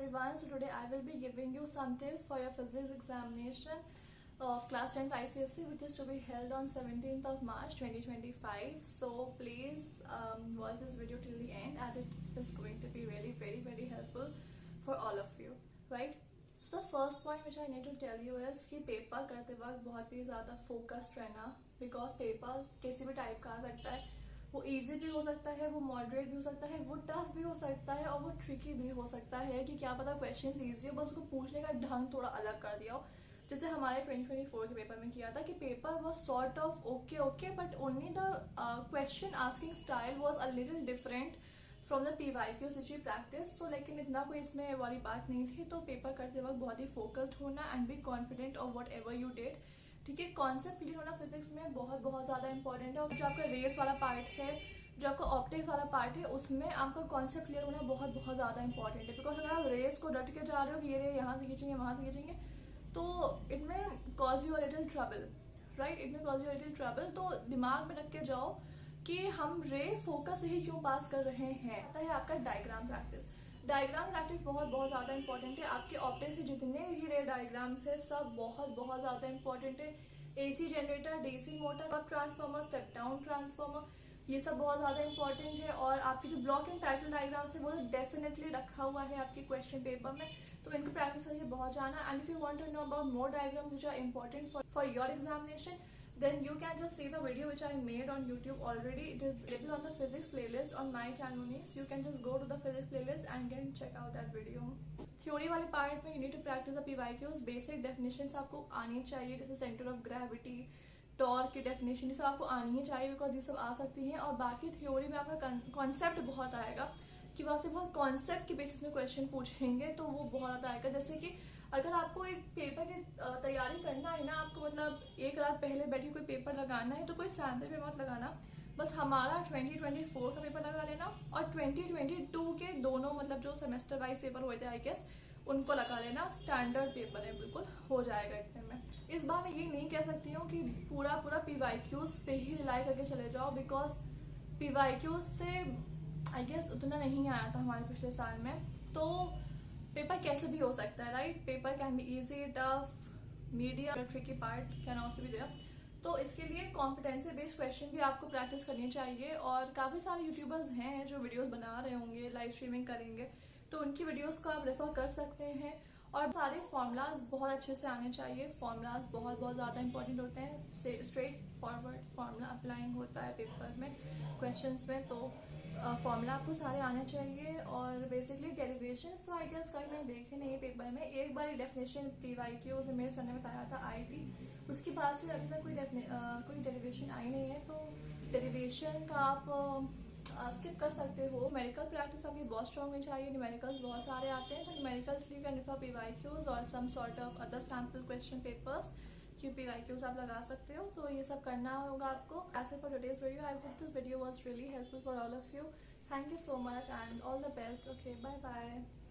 everyone. So today I will be giving you some tips for your physics examination of class 10th ICSE, which is to be held on 17th of March 2025. So please watch this video till the end, as it is going to be really very helpful for all of you, right? So the first point which I need to tell you is कि paper करते वक्त बहुत ही ज़्यादा focused रहना, because paper किसी भी type का आ सकता है. वो इजी भी हो सकता है, वो मॉडरेट भी हो सकता है, वो टफ भी हो सकता है और वो ट्रिकी भी हो सकता है कि क्या पता क्वेश्चन इजी हो, बस उसको पूछने का ढंग थोड़ा अलग कर दिया हो. जैसे हमारे 2024 के पेपर में किया था कि paper was sort of okay but only the question asking style was a little different from the PYQs which we practice. तो लेकिन इतना कोई इसमें वाली बात नहीं थी. तो पेपर करते वक्त बहुत ही फोकस्ड होना and be confident of what ever you did. ठीक है, कॉन्सेप्ट क्लियर होना फिजिक्स में बहुत ज्यादा इंपॉर्टेंट है. और जो आपका रेस वाला पार्ट है, जो आपका ऑप्टिक्स वाला पार्ट है, उसमें आपका कॉन्सेप्ट क्लियर होना बहुत ज्यादा इंपॉर्टेंट है. बिकॉज अगर आप रेस को डट के जा रहे हो कि ये यहाँ से खींचेंगे वहां से खींचेंगे, तो it may cause you a little trouble, right? It may cause you a little trouble. तो दिमाग में रख के जाओ कि हम रे फोकस ही क्यों पास कर रहे हैं. आता है आपका डायग्राम प्रैक्टिस. डायग्राम प्रैक्टिस बहुत ज्यादा इंपॉर्टेंट है. आपके ऑप्टिक्स से जितने भी रे डायग्राम्स है सब बहुत ज्यादा इंपॉर्टेंट है. AC जनरेटर, DC मोटर, सब ट्रांसफॉर्मर, स्टेप डाउन ट्रांसफॉर्मर, ये सब बहुत ज्यादा इंपॉर्टेंट है. और आपकी जो ब्लॉक एंड टाइटल डायग्राम्स है वो डेफिनेटली रखा हुआ है आपके क्वेश्चन पेपर में, तो इनको प्रैक्टिस करके बहुत जाना. And if you want to know about more diagrams which are important for your examination, then you can just see the video which I made on YouTube already. It is available on the physics playlist on my channel only. So you can just go to the physics playlist and can check out that video. Theory वाले part में you need to practice the PYQs. Basic definitions आपको आनी चाहिए, जैसे centre of gravity, torque की definition, ये सब आपको आनी ही चाहिए, बिकॉज ये सब आ सकती हैं. और बाकी थ्योरी में आपका कॉन्सेप्ट बहुत आएगा कि वहां से बहुत कॉन्सेप्ट के बेसिस में क्वेश्चन पूछेंगे, तो वो बहुत ज्यादा आएगा. जैसे कि अगर आपको एक पेपर की तैयारी करना है ना, आपको मतलब एक रात पहले बैठी कोई पेपर लगाना है, तो कोई सैम्पल पेपर मत लगाना. बस हमारा 2024 का पेपर लगा लेना और 2022 के दोनों मतलब जो सेमेस्टर वाइज पेपर हुए थे आई गेस, उनको लगा लेना. स्टैंडर्ड पेपर है, बिल्कुल हो जाएगा इतने में. इस बार मैं ये नहीं कह सकती हूँ कि पूरा PYQs पे ही रिलाई करके चले जाओ, बिकॉज PYQs से आई गेस उतना नहीं आया था हमारे पिछले साल में. तो पेपर कैसे भी हो सकता है, right? Paper can be easy, tough, medium, tricky part can also be there. तो इसके लिए कॉम्पिटेंसी बेस्ड क्वेश्चन भी आपको प्रैक्टिस करनी चाहिए. और काफी सारे यूट्यूबर्स हैं जो वीडियोस बना रहे होंगे, लाइव स्ट्रीमिंग करेंगे, तो उनकी वीडियोस को आप रेफर कर सकते हैं. और सारे फॉर्मूलाज बहुत अच्छे से आने चाहिए. फॉर्मूलाज बहुत ज्यादा इंपॉर्टेंट होते हैं. स्ट्रेट फॉरवर्ड फॉर्मूला अप्लाइंग होता है पेपर में, क्वेश्चंस में, तो फॉर्मूला आपको सारे आने चाहिए. और बेसिकली डेरिवेशंस तो आई गेस कहीं मैंने देखे नहीं पेपर में. एक बार डेफिनेशन PYQ से मेरे सर ने बताया था, आई थी. उसके बाद से अभी तक कोई डेरिवेशन आई नहीं है, तो डेरिवेशन का आप स्किप कर सकते हो. न्यूमेरिकल प्रैक्टिस आपकी बहुत स्ट्रांग होनी चाहिए. न्यूमेरिकल्स बहुत सारे आते हैं, तो न्यूमेरिकल्स लिए कैन रेफर PYQs और some sort of other sample question papers कि PYQs आप लगा सकते हो. तो ये सब करना होगा आपको. That's it for today's video. I hope this video was really helpful for all of you. Thank you so much and all the best. Okay, bye bye.